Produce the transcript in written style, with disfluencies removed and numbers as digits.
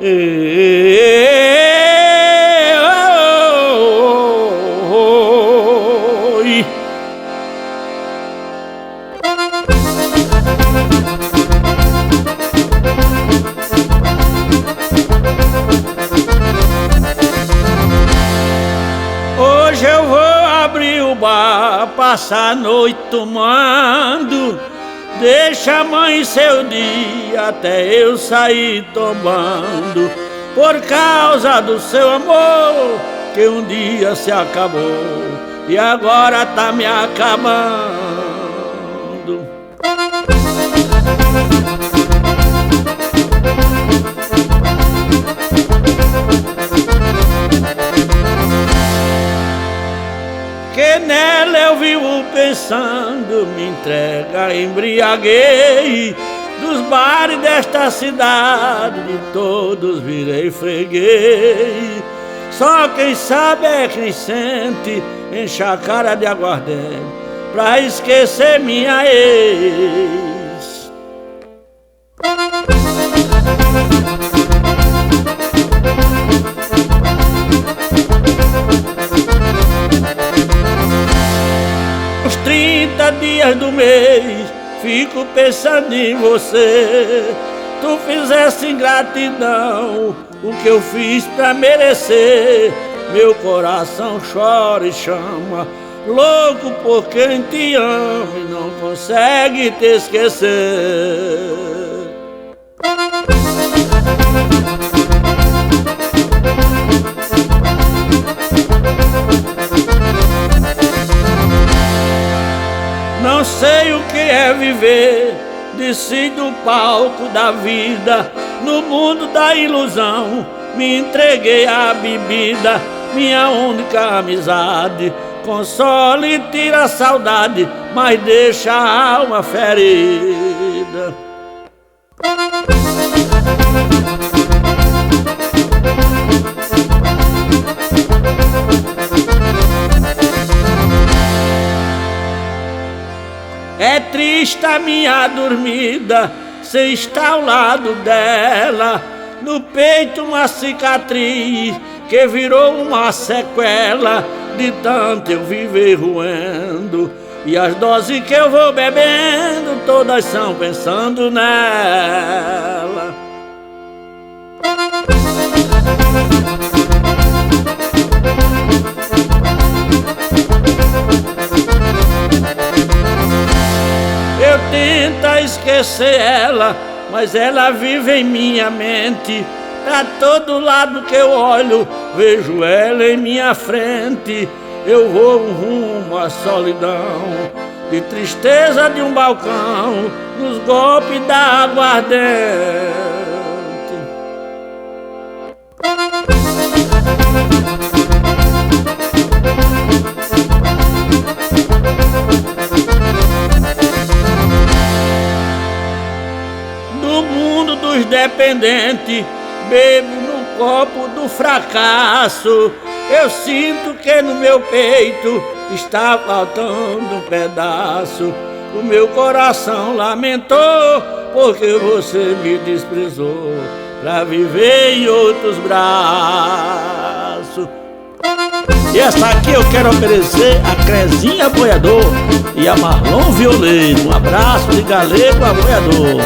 Oi. Hoje eu vou abrir o bar, passar a noite tomando. Deixa amanhecer o dia até eu sair tomando. Por causa do seu amor, que um dia se acabou e agora tá me acabando. Que nela eu vivo pensando, me entrega, embriaguei. Dos bares desta cidade, de todos virei freguês. Só quem sabe é quem sente, enche a cara de aguardente pra esquecer minha ex. Os 30 dias do mês fico pensando em você. Tu fizeste ingratidão o que eu fiz pra merecer. Meu coração chora e chama, louco por quem te ama e não consegue te esquecer. Não sei o que é viver, desci do palco da vida. No mundo da ilusão, me entreguei à bebida. Minha única amizade consola e tira a saudade, mas deixa a alma ferida. É triste a minha dormida, cê está ao lado dela. No peito uma cicatriz que virou uma sequela de tanto eu viver roendo. E as doses que eu vou bebendo, todas são pensando nela. Eu tento esquecer ela, mas ela vive em minha mente. Pra todo lado que eu olho, vejo ela em minha frente. Eu vou rumo à solidão, de tristeza de um balcão, nos golpes da aguardente. No mundo dos dependentes, bebo no copo do fracasso. Eu sinto que no meu peito está faltando um pedaço. O meu coração lamentou porque você me desprezou pra viver em outros braços. E essa aqui eu quero oferecer a Crezinha Boiador e a Marlon Violeiro. Um abraço de galego a boiador.